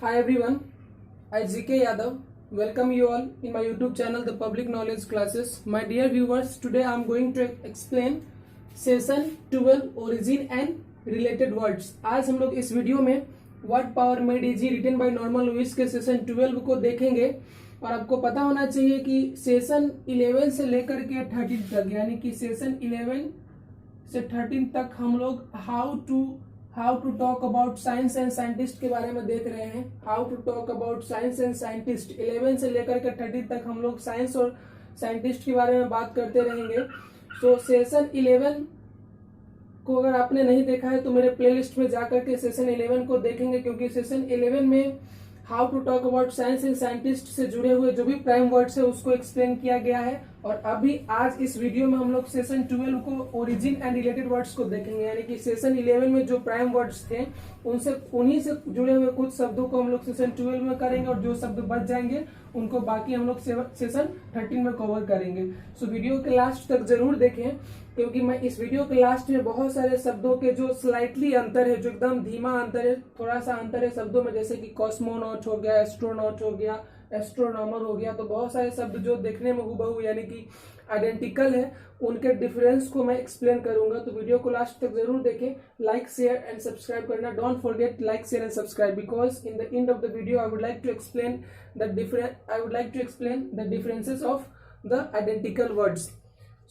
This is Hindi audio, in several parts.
Hi everyone, I GK Yadav welcome you all in my YouTube channel The Public Knowledge Classes. My dear viewers, today I am going to explain Session 12 Origin and Related Words. आज हम लोग इस वीडियो में Word Power Made Easy written by Norman Lewis के सेशन 12 को देखेंगे और आपको पता होना चाहिए कि सेशन 11 से लेकर के 13 तक यानी कि सेशन 11 से 13 तक हम लोग how to talk about science and scientist के बारे में देख रहे हैं। How to talk about science and scientist 11 से लेकर के 13 तक हम लोग साइंस और साइंटिस्ट के बारे में बात करते रहेंगे। सो सेशन 11 को अगर आपने नहीं देखा है तो मेरे प्लेलिस्ट में जाकर के सेशन 11 को देखेंगे, क्योंकि सेशन 11 में how to talk about science and scientist से जुड़े हुए जो भी प्राइम वर्ड्स है उसको एक्सप्लेन किया गया है। और अभी आज इस वीडियो में हम लोग सेशन 12 को ओरिजिन एंड रिलेटेड वर्ड्स को देखेंगे, यानी कि सेशन 11 में जो प्राइम वर्ड्स थे उन्हीं से जुड़े हुए कुछ शब्दों को हम लोग सेशन 12 में करेंगे और जो शब्द बच जाएंगे उनको बाकी हम लोग सेशन 13 में कवर करेंगे। सो वीडियो के लास्ट तक जरूर देखें, क्योंकि मैं इस वीडियो के लास्ट में बहुत सारे शब्दों के जो स्लाइटली अंतर है, जो एकदम धीमा अंतर है, थोड़ा सा अंतर है शब्दों में, जैसे कि कॉस्मोनॉट हो गया, एस्ट्रोनॉट हो गया, एस्ट्रोनॉमर हो गया, तो बहुत सारे शब्द जो देखने में हूबहू यानी कि आइडेंटिकल है, उनके डिफरेंस को मैं एक्सप्लेन करूंगा। तो वीडियो को लास्ट तक जरूर देखें। लाइक शेयर एंड सब्सक्राइब करना, don't forget like share and subscribe, because in the end of the video I would like to explain the differences of the identical words.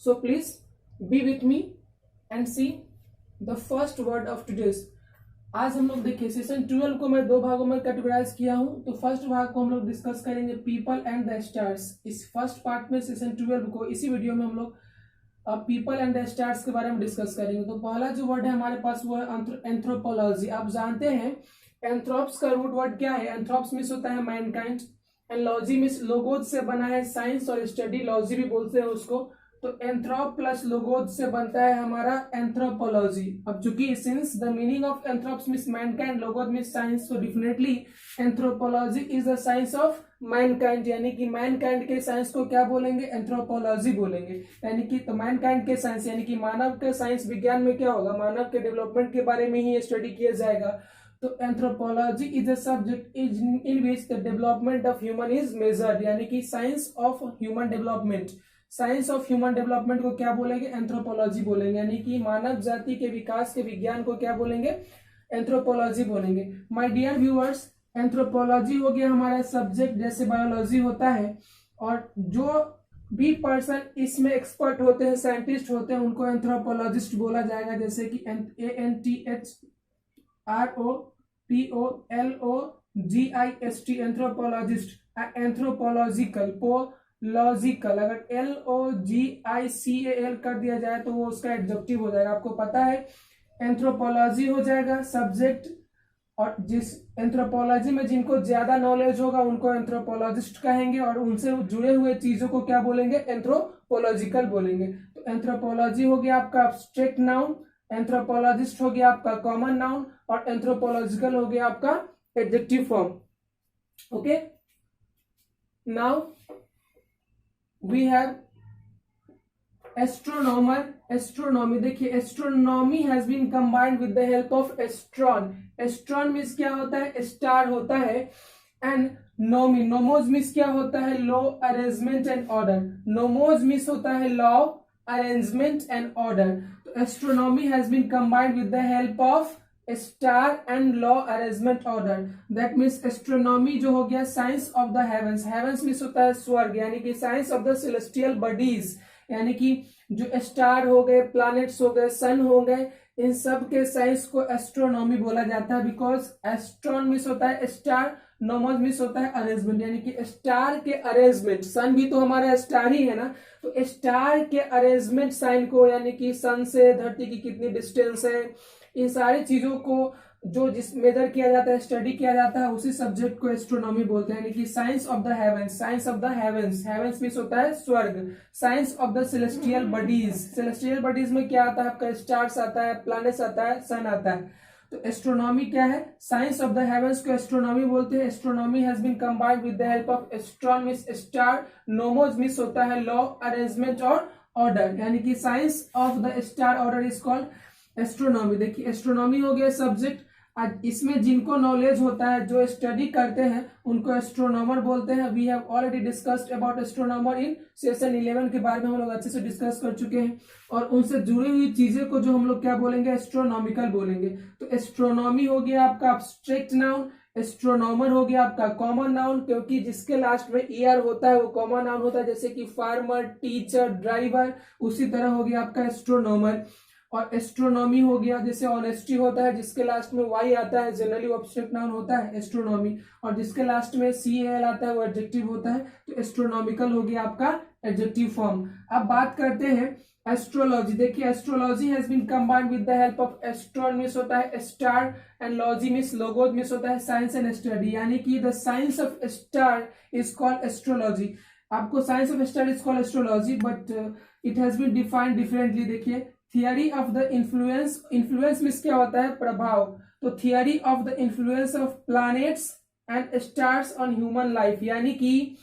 So please be with me and see the first word of today's. आज हम लोग देखिए सेशन 12 को मैं दो भागों में कैटेगराइज किया हूं। तो फर्स्ट भाग को हम लोग डिस्कस करेंगे पीपल एंड द स्टार्स। इस फर्स्ट पार्ट में सेशन 12 को इसी वीडियो में हम लोग पीपल एंड द स्टार्स के बारे में डिस्कस करेंगे। तो पहला जो वर्ड है हमारे पास वो है एंथ्रोपोलॉजी। आप जानते हैं एंथ्रोप्स का रूट वर्ड क्या है? एंथ्रोप्स मीन्स होता है Mankind and logy means logos से बना है साइंस और स्टडी, लॉजी भी बोलते हैं उसको। तो एंथ्रोप प्लस लोगोज से बनता है हमारा एंथ्रोपोलॉजी। अब चूंकि since the meaning of anthropos means mankind, logos means science, तो definitely anthropology is the science of mankind, यानी कि मैनकाइंड के साइंस को क्या बोलेंगे? एंथ्रोपोलॉजी बोलेंगे। यानी कि तो मैनकाइंड के साइंस यानी कि मानव के साइंस, विज्ञान में क्या होगा? मानव के डेवलपमेंट के बारे में ही स्टडी किया जाएगा। तो anthropology is a subject in which the development of human is measured, यानी कि science of human development. Science of human development को क्या बोलेंगे? एंथ्रोपोलॉजी बोलेंगे। यानी कि मानव जाति के विकास के विज्ञान को क्या बोलेंगे? एंथ्रोपोलॉजी बोलेंगे। माय डियर व्यूअर्स, एंथ्रोपोलॉजी हो गया हमारा सब्जेक्ट जैसे बायोलॉजी होता है, और जो भी पर्सन इसमें एक्सपर्ट होते हैं, साइंटिस्ट होते हैं, उनको एंथ्रोपोलॉजिस्ट बोला जाएगा। जैसे कि ANTHROPOLOGIST एंथ्रोपोलॉजिस्ट, एंथ्रोपोलॉजिकल लॉजिकल, अगर LOGICAL कर दिया जाए तो वो उसका एडजेक्टिव हो जाएगा। आपको पता है एंथ्रोपोलॉजी हो जाएगा सब्जेक्ट, और जिस एंथ्रोपोलॉजी में जिनको ज्यादा नॉलेज होगा उनको एंथ्रोपोलॉजिस्ट कहेंगे, और उनसे जुड़े हुए चीजों को क्या बोलेंगे? एंथ्रोपोलॉजिकल बोलेंगे। तो एंथ्रोपोलॉजी हो गया आपका एब्स्ट्रैक्ट नाउन, एंथ्रोपोलॉजिस्ट हो गया आपका कॉमन नाउन, और एंथ्रोपोलॉजिकल हो गया आपका adjective form. Okay, now we have astronomer। astronomy देखिए, astronomy has been combined with the help of astron। astron means क्या होता है? स्टार होता है। एंड नोमी, नोमोज मीन्स क्या होता है? Law, arrangement and order. Nomos means होता है लॉ, अरेंजमेंट एंड ऑर्डर। तो astronomy has been combined with the help of star and law, arrangement, order. That means astronomy जो हो गया science of the heavens. Heavens means होता है स्वर्ग, यानी कि science of the celestial bodies, यानी कि जो स्टार हो गए, प्लैनेट्स हो गए, सन हो गए, इन सब के साइंस को एस्ट्रोनॉमी बोला जाता है। बिकॉज एस्ट्रॉन मीन्स होता है स्टार, नोमोज मीन्स होता है अरेंजमेंट, यानी कि स्टार के अरेंजमेंट। सन भी तो हमारा स्टार ही है ना, तो स्टार के अरेंजमेंट साइन को, यानी कि सन से धरती की कितनी डिस्टेंस है, इन सारी चीजों को जो जिस मेजर किया जाता है, स्टडी किया जाता है, उसी सब्जेक्ट को एस्ट्रोनॉमी बोलते हैं। यानी कि science of the heavens, science of the heavens, heavens means होता है स्वर्ग। Science of the celestial bodies, celestial bodies में क्या आता है आपका? स्टार्स आता है, प्लैनेट्स आता है, सन आता है। तो एस्ट्रोनॉमी क्या है? साइंस ऑफ द हेवंस को एस्ट्रोनॉमी बोलते हैं। Astronomy has been combined with the help of astron means star, nomos means होता है लॉ, अरेंजमेंट और ऑर्डर, यानी कि science of the star order is called astronomy. देखिए एस्ट्रोनॉमी हो गया सब्जेक्ट, आज इसमें जिनको नॉलेज होता है, जो स्टडी करते हैं, उनको एस्ट्रोनॉमर बोलते हैं। We have already discussed about astronomer in session 11 के बारे में हम लोग अच्छे से डिस्कस कर चुके हैं। और उनसे जुड़ी हुई चीजें को जो हम लोग क्या बोलेंगे, एस्ट्रोनॉमिकल बोलेंगे। तो एस्ट्रोनॉमी हो गया आपका एब्स्ट्रैक्ट नाउन, एस्ट्रोनॉमर हो गया आपका कॉमन नाउन, क्योंकि जिसके लास्ट में ईयर होता है वो कॉमन नाउन होता है, जैसे कि फार्मर, टीचर, ड्राइवर। उसी तरह हो गया आपका एस्ट्रोनॉमर। और एस्ट्रोनॉमी हो गया, जैसे ऑनेस्टी होता है, जिसके लास्ट में वाई आता है, जनरली वो एब्स्ट्रैक्ट नाउन होता है एस्ट्रोनॉमी। और जिसके लास्ट में सी एल आता है वो एडजेक्टिव होता है। तो एस्ट्रोनॉमिकल हो गया आपका एडजेक्टिव फॉर्म। अब बात करते हैं एस्ट्रोलॉजी। देखिए astrology has been combined with the help of astron means होता है star, and logy means logos means होता है साइंस एंड स्टडी, यानी कि the science of star is called astrology. आपको science of star is called astrology, but it has been defined differently. देखिए theory of the influence, influence means क्या होता है, प्रभाव। तो theory of the influence of planets and stars on human life, यानी कि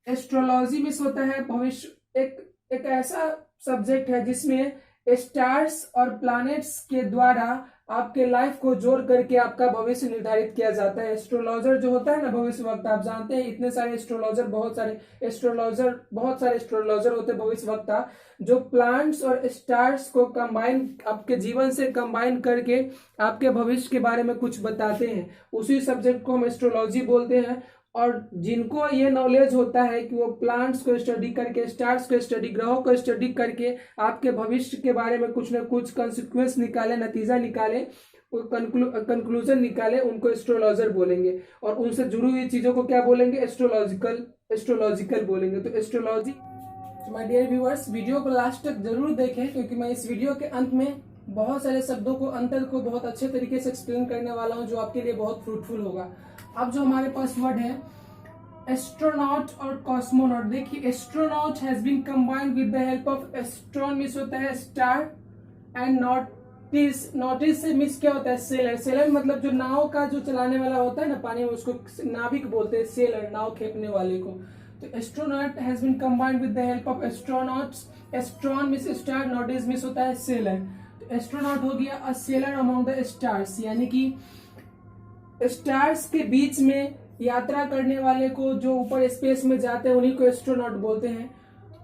एस्ट्रोलॉजी मिस होता है भविष्य, एक ऐसा सब्जेक्ट है जिसमें स्टार्स और प्लैनेट्स के द्वारा आपके लाइफ को जोड़ करके आपका भविष्य निर्धारित किया जाता है। एस्ट्रोलॉजर जो होता है ना, भविष्य वक्ता, आप जानते हैं इतने सारे एस्ट्रोलॉजर, बहुत सारे एस्ट्रोलॉजर होते हैं भविष्य वक्ता, जो प्लांट्स और स्टार्स को कंबाइन, आपके जीवन से कंबाइन करके आपके भविष्य के बारे में कुछ बताते हैं। उसी सब्जेक्ट को हम एस्ट्रोलॉजी बोलते हैं। और जिनको ये नॉलेज होता है कि वो प्लांट्स को स्टडी करके, स्टार्स को स्टडी, ग्रहों को स्टडी करके आपके भविष्य के बारे में कुछ ना कुछ कंसिक्वेंस निकाले, नतीजा निकाले, कंक्लूजन निकाले, उनको एस्ट्रोलॉजर बोलेंगे। और उनसे जुड़ी हुई चीजों को क्या बोलेंगे, एस्ट्रोलॉजिकल बोलेंगे। तो astrology, my dear viewers, video को लास्ट तक जरूर देखें, क्योंकि मैं इस वीडियो के अंत में बहुत सारे शब्दों को, अंतर को बहुत अच्छे तरीके से एक्सप्लेन करने वाला हूं, जो आपके लिए बहुत फ्रूटफुल होगा। अब जो हमारे पास वर्ड है एस्ट्रोनॉट और कॉस्मोनॉट। देखिए astronaut has been combined with the help of astron means होता है स्टार, एंड नॉटिस, नॉटिस से मिस क्या होता है, सेलर। सेलर मतलब जो नाव का जो चलाने वाला होता है ना पानी में, उसको नाविक बोलते हैं, सेलर, नाव खेपने वाले को। तो astronaut has been combined with the help of astronauts, astron means star, नॉटिस मिस होता है सेलर। तो एस्ट्रोनॉट हो गया a sailor among the stars, यानी कि स्टार्स के बीच में यात्रा करने वाले को, जो ऊपर स्पेस में जाते हैं, उन्हीं को एस्ट्रोनॉट बोलते हैं।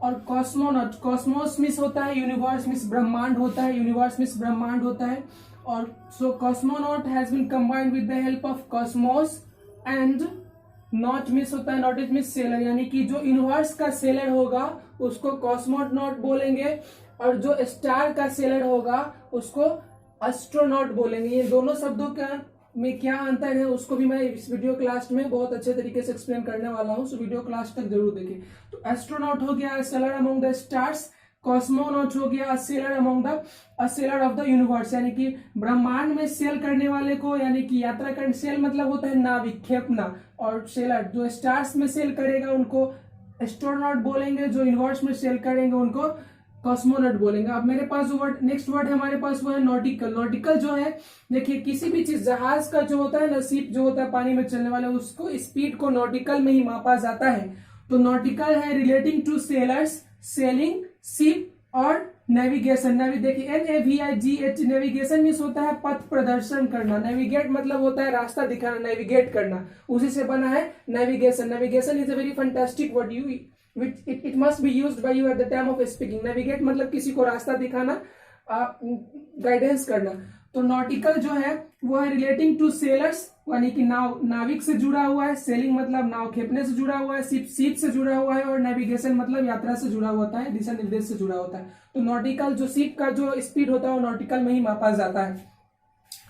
और कॉस्मोनॉट, कॉस्मोस मिस होता है यूनिवर्स मिस ब्रह्मांड होता है, यूनिवर्स मिस ब्रह्मांड होता है। और so cosmonaut has been combined with the help of cosmos, and naut means होता है, नॉट इज मिस सेलर, यानी कि जो यूनिवर्स का सेलर होगा उसको कॉस्मोनॉट बोलेंगे, और जो स्टार का सेलर होगा उसको एस्ट्रोनॉट बोलेंगे। ये दोनों शब्दों का में क्या अंतर है उसको भी मैं इस वीडियो क्लास में बहुत अच्छे तरीके से एक्सप्लेन करने वाला हूं, सो वीडियो क्लास तक जरूर देखें। तो एस्ट्रोनॉट हो गया seller among the stars, cosmonaut हो गया seller among the seller of the universe, यानी कि ब्रह्मांड में सेल करने वाले को, यानी कि यात्रा करने, सेल मतलब होता है नाविक, खेपना, और सेलर जो स्टार्स में सेल करेगा उनको एस्ट्रोनॉट बोलेंगे, जो यूनिवर्स में सेल करेंगे उनको कॉस्मोनॉट बोलेंगे। अब मेरे पास वर्ड, नेक्स्ट वर्ड हमारे पास वो है नॉटिकल। नॉटिकल जो है, देखिए किसी भी चीज, जहाज का जो होता है ना, शिप जो होता है पानी में चलने वाला, उसको स्पीड को नॉटिकल में ही मापा जाता है। तो नॉटिकल है relating to sailors, sailing, ship और नेविगेशन। देखिए NAVIGH, नेविगेशन मीन्स होता है पथ प्रदर्शन करना, नेविगेट मतलब होता है रास्ता दिखाना, नेविगेट करना, उसी से बना है navigation. Navigation is a very fantastic word, you which it must be used by you at the time of speaking. Navigate मतलब किसी को रास्ता दिखाना, गाइडेंस करना। तो नॉटिकल जो है वो है रिलेटिंग टू सेलर्स, यानी कि नाव, नाविक से जुड़ा हुआ है, सेलिंग मतलब नाव खेपने से जुड़ा हुआ है, शिप से जुड़ा हुआ है, और नेविगेशन मतलब यात्रा से जुड़ा होता है, दिशा निर्देश से जुड़ा होता है। तो नॉटिकल जो शिप का जो स्पीड होता है वो नॉटिकल में ही मापा जाता है।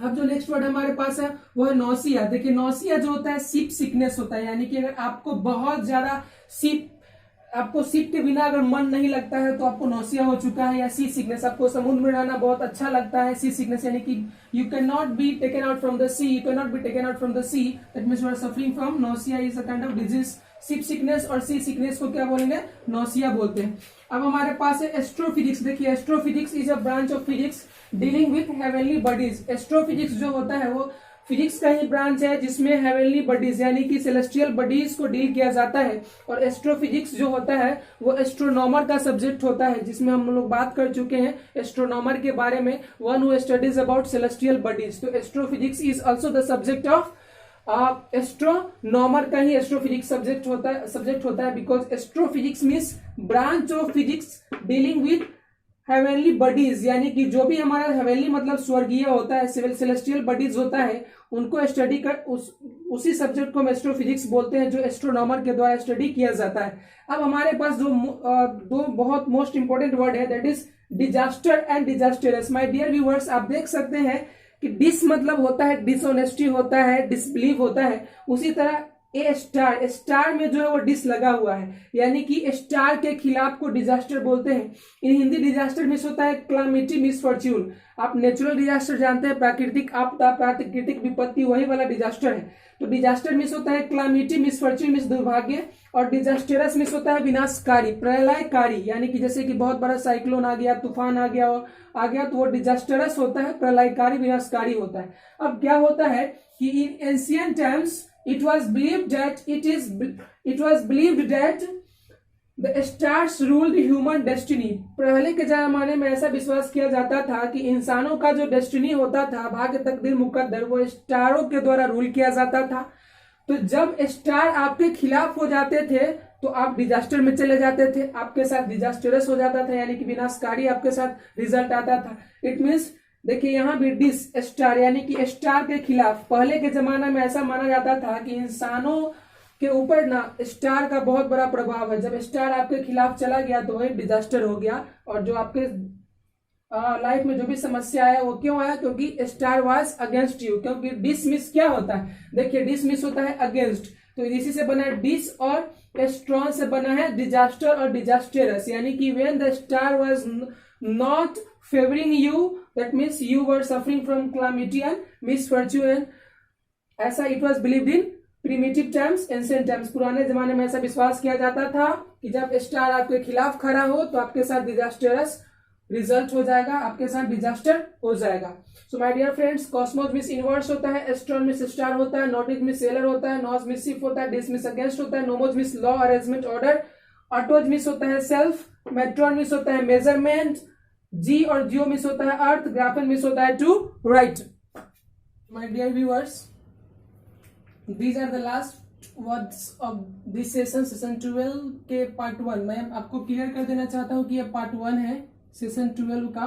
अब जो नेक्स्ट वर्ड हमारे पास है वो है नौसिया। देखिए नौसिया जो होता है शिप सिकनेस होता है, यानी कि अगर आपको बहुत ज्यादा आपको शिप के बिना अगर मन नहीं लगता है तो आपको नौसिया हो चुका है, या सी सिकनेस, आपको समुद्र में रहना बहुत अच्छा लगता है, सी सिकनेस, यानी कि you can not be taken out from the sea, you can not be taken out from the sea, that means you are suffering from nausea, is a kind of disease. Ship sickness और सी सिकनेस को क्या बोलेंगे, नौसिया बोलते हैं। अब हमारे पास है एस्ट्रोफिजिक्स। देखिए astrophysics is a branch of physics dealing with heavenly bodies. Astrophysics जो होता है वो फिजिक्स का ही ब्रांच है जिसमें हेवनली बॉडीज यानी कि सेलेस्टियल बॉडीज को डील किया जाता है। और एस्ट्रोफिजिक्स जो होता है वो एस्ट्रोनॉमर का सब्जेक्ट होता है, जिसमें हम लोग बात कर चुके हैं एस्ट्रोनॉमर के बारे में, one who studies about celestial bodies. तो astrophysics is also the subject of astronomer का ही एस्ट्रोफिजिक्स सब्जेक्ट होता है because astrophysics means branch of physics dealing with heavenly bodies, यानी कि जो भी हमारा हेवनली मतलब स्वर्गीय होता है, सेलेस्टियल बॉडीज होता है, उनको स्टडी कर उसी सब्जेक्ट को हम एस्ट्रोफिजिक्स बोलते हैं जो एस्ट्रोनॉमर के द्वारा स्टडी किया जाता है। अब हमारे पास दो बहुत मोस्ट इंपोर्टेंट वर्ड है, that is disaster and disastrous. My dear viewers, आप देख सकते हैं कि डिस मतलब होता है डिसऑनेस्टी होता है, डिसबिलीव होता है, उसी तरह स्टार में जो है वो डिस लगा हुआ है, यानी कि स्टार के खिलाफ को डिजास्टर बोलते हैं। इन हिंदी डिजास्टर मिस होता है क्लामिटी, मिसफॉर्च्यून। आप नेचुरल डिजास्टर जानते हैं, प्राकृतिक आपदा, प्राकृतिक विपत्ति, वही वाला डिजास्टर है। तो डिजास्टर मिस होता है क्लामिटी, मिसफॉर्च्यून मिस दुर्भाग्य, और डिजास्टरस मिस होता है विनाशकारी, प्रलयकारी, यानी कि जैसे कि बहुत बड़ा साइक्लोन आ गया, तूफान आ गया तो वो डिजास्टरस होता है, प्रलयकारी, विनाशकारी होता है। अब क्या होता है कि इन ancient times it was believed that the stars ruled human destiny। पहले के जमाने में ऐसा विश्वास किया जाता था कि इंसानों का जो डेस्टिनी होता था, भाग्य, तकदीर, मुकद्दर, वो स्टारों के द्वारा रूल किया जाता था। तो जब स्टार आपके खिलाफ हो जाते थे तो आप डिजास्टर में चले जाते थे, आपके साथ डिजास्टरस हो जाता था, यानी कि विनाशकारी आपके साथ रिजल्ट आता था। इट मीन्स देखिए यहाँ भी डिस स्टार यानी कि स्टार के खिलाफ, पहले के जमाने में ऐसा माना जाता था कि इंसानों के ऊपर ना स्टार का बहुत बड़ा प्रभाव है। जब स्टार आपके खिलाफ चला गया तो वही डिजास्टर हो गया, और जो आपके लाइफ में जो भी समस्या है वो क्यों आया, क्योंकि स्टार वाज अगेंस्ट यू। क्योंकि डिसमिस क्या होता है, देखिए डिसमिस होता है अगेंस्ट, तो इसी से बना है डिस, और स्ट्रॉन से बना है डिजास्टर और डिजास्टरस, यानी कि when the star was not favouring you, that means you were suffering from calamity and misfortune। ऐसा it was believed in primitive times, ancient times। पुराने जमाने में ऐसा विश्वास किया जाता था कि जब स्टार आपके खिलाफ खड़ा हो तो आपके साथ डिजास्टरस रिजल्ट हो जाएगा, आपके साथ डिजास्टर हो जाएगा। So my dear friends, cosmos means universe होता है, एस्ट्रॉन मिस स्टार होता है, नोटिस मिस सेलर होता है, नॉस मिस शिप होता है, डिस मिस अगेंस्ट होता है, nomos means law, arrangement, order, autos means होता है सेल्फ, मेट्रॉन मिस होता है मेजरमेंट, जी और जियो मिस होता है अर्थ, ग्राफन मिस होता है to write. My dear viewers, these are the last words of this session 12 के पार्ट 1। मैं आपको क्लियर कर देना चाहता हूं कि ये पार्ट 1 है सेशन 12 का।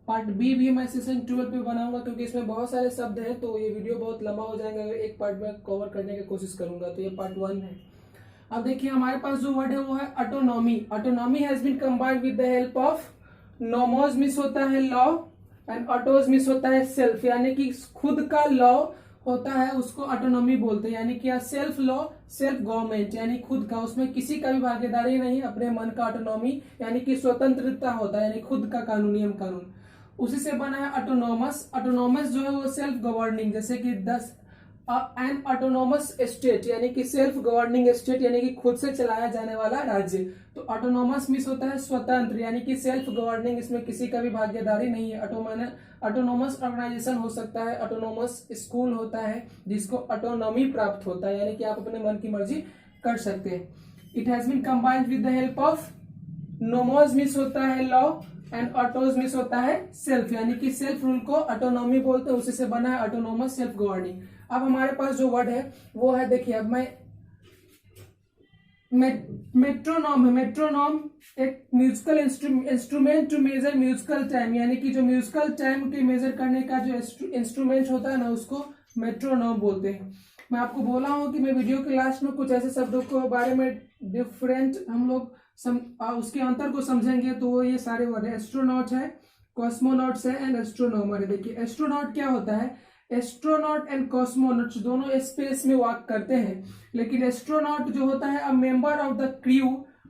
पार्ट बी भी मैं सेशन 12 पे बनाऊंगा, क्योंकि इसमें बहुत सारे शब्द हैं तो ये वीडियो बहुत लंबा हो जाएगा, एक पार्ट में कवर करने की कोशिश करूंगा। तो ये पार्ट 1 है। अब देखिए हमारे पास जो वर्ड है वो है autonomy. Autonomy has been combined with the help of nomos means होता है लॉ एंड ऑटोज मिस होता है सेल्फ, यानी कि खुद का लॉ होता है उसको ऑटोनॉमी बोलते हैं, यानी कि सेल्फ लॉ, सेल्फ गवर्नमेंट, यानी खुद का, उसमें किसी का भी भागीदारी नहीं, अपने मन का ऑटोनॉमी, यानी कि स्वतंत्रता होता है, यानी खुद का कानून, नियम कानून। उसी से बना है ऑटोनॉमस। ऑटोनॉमस जो है वो सेल्फ गवर्निंग, जैसे कि एन ऑटोनोमस स्टेट, यानी कि सेल्फ गवर्निंग स्टेट, यानी कि खुद से चलाया जाने वाला राज्य। तो ऑटोनोमस मिस होता है स्वतंत्र, यानी कि सेल्फ गवर्निंग, इसमें किसी का भी भागीदारी नहीं है। ऑटोनोमस ऑर्गेनाइजेशन हो सकता है, ऑटोनोमस स्कूल होता है जिसको ऑटोनॉमी प्राप्त होता है, यानी कि आप अपने मन की मर्जी कर सकते हैं। It has been combined with the help of nomos means होता है लॉ एंड ऑटोज मिस होता है सेल्फ, यानी कि सेल्फ रूल को ऑटोनॉमी बोलते हैं, उसी से बना है ऑटोनोमस सेल्फ गवर्निंग। अब हमारे पास जो वर्ड है वो है, देखिए अब मैं मेट्रोनॉम है। मेट्रोनॉम एक musical instrument to measure musical time, यानी कि जो म्यूजिकल टाइम के मेजर करने का जो इंस्ट्रूमेंट होता है ना, उसको मेट्रोनॉम बोलते हैं। मैं आपको बोला हूं कि मैं वीडियो के लास्ट में कुछ ऐसे शब्दों के बारे में डिफरेंट हम लोग उसके अंतर को समझेंगे। तो वो ये सारे वर्ड है, एस्ट्रोनॉट है, कॉस्मोनॉट्स है एंड एस्ट्रोनॉमर है। देखिए एस्ट्रोनॉट क्या होता है, एस्ट्रोनॉट एंड कॉस्मोनॉट दोनों स्पेस में वॉक करते हैं, लेकिन एस्ट्रोनॉट जो होता है a member of the crew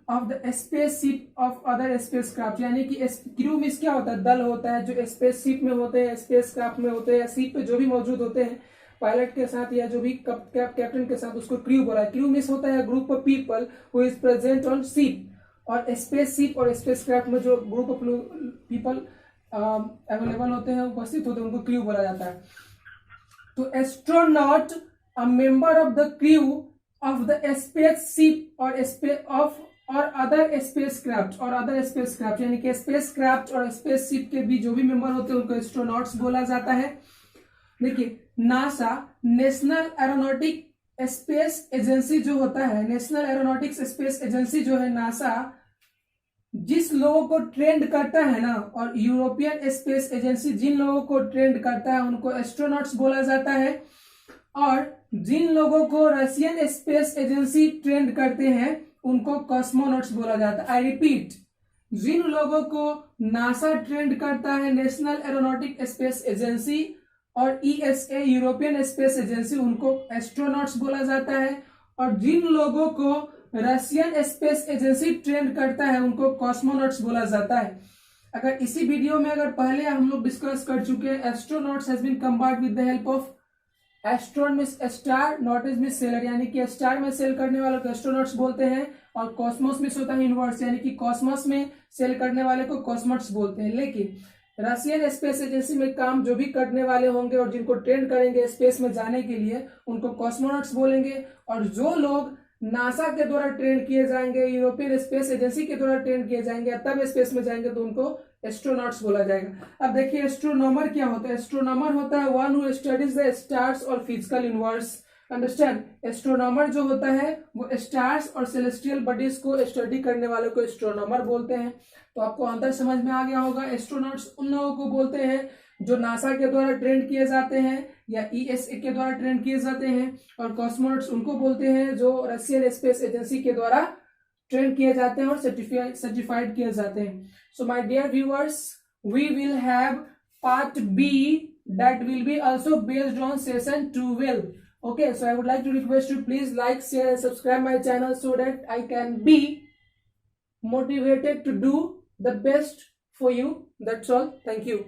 of the spaceship of other spacecraft, यानी कि क्रू में क्या होता है, दल होता है जो स्पेसशिप में होते हैं, स्पेसक्राफ्ट में होते हैं, शिप पे जो भी मौजूद होते हैं पायलट के साथ या जो भी कैप्टन के साथ, उसको क्रू बोला है। क्रू मिस होता है group of people who is present on ship, और स्पेसशिप और स्पेसक्राफ्ट में जो ग्रुप ऑफ पीपल अवेलेबल होते हैं, उपस्थित होते हैं, उनको क्रू बोला जाता है। तो astronaut a member of the crew of the space ship और अदर स्पेस क्राफ्ट यानी कि स्पेस क्राफ्ट और स्पेस शिप के भी जो भी मेंबर होते हैं उनको एस्ट्रोनॉट्स बोला जाता है। देखिए NASA national aeronautic space agency जो होता है, नेशनल एरोनॉटिक्स स्पेस एजेंसी जो है नासा, जिस लोगों को ट्रेंड करता है ना, और यूरोपियन स्पेस एजेंसी जिन लोगों को ट्रेंड करता है उनको एस्ट्रोनॉट्स बोला जाता है, और जिन लोगों को रशियन स्पेस एजेंसी ट्रेंड करते हैं उनको कॉस्मोनॉट्स बोला जाता है। आई रिपीट, जिन लोगों को नासा ट्रेंड करता है, नेशनल एरोनॉटिक स्पेस एजेंसी और ईएसए यूरोपियन स्पेस एजेंसी, उनको एस्ट्रोनॉट्स बोला जाता है, और जिन लोगों को रशियन स्पेस एजेंसी ट्रेंड करता है उनको कॉस्मोनॉट्स बोला जाता है। अगर इसी वीडियो में अगर पहले हम लोग डिस्कस कर चुके हैं, astronauts has been combined with the help of astron means star, nautes means sailor, यानी कि स्टार में सेल करने वालों को एस्ट्रोनॉट्स बोलते हैं, और कॉस्मोस मींस होता है यूनिवर्स, यानी कि कॉस्मोस में सेल करने वाले को कॉस्मोट्स बोलते हैं। लेकिन रशियन स्पेस एजेंसी में काम जो भी करने वाले होंगे और जिनको ट्रेंड करेंगे स्पेस में जाने के लिए उनको कॉस्मोनॉट्स बोलेंगे, और जो लोग नासा के द्वारा ट्रेंड किए जाएंगे, यूरोपियन स्पेस एजेंसी के द्वारा ट्रेंड किए जाएंगे, तब स्पेस में जाएंगे तो उनको एस्ट्रोनॉट्स बोला जाएगा। अब देखिए एस्ट्रोनॉमर क्या होता है। एस्ट्रोनॉमर होता है one who studies the stars और फिजिकल यूनिवर्स। अंडरस्टैंड, एस्ट्रोनॉमर जो होता है वो स्टार्स और सेलेस्टियल बॉडीज को स्टडी करने वालों को एस्ट्रोनॉमर बोलते हैं। तो आपको अंतर समझ में आ गया होगा। एस्ट्रोनॉट्स उन लोगों को बोलते हैं जो नासा के द्वारा ट्रेंड किए जाते हैं या ईएसए के द्वारा ट्रेंड किए जाते हैं, और कॉस्मोनॉट्स उनको बोलते हैं जो रशियन स्पेस एजेंसी के द्वारा ट्रेंड किए जाते हैं और सर्टिफाइड किए जाते हैं। So my dear viewers, we will have part B that will be also based on session 12. Okay, so I would like to request you please like, share and subscribe my channel so that I can be motivated to do the best for you. That's all. Thank you.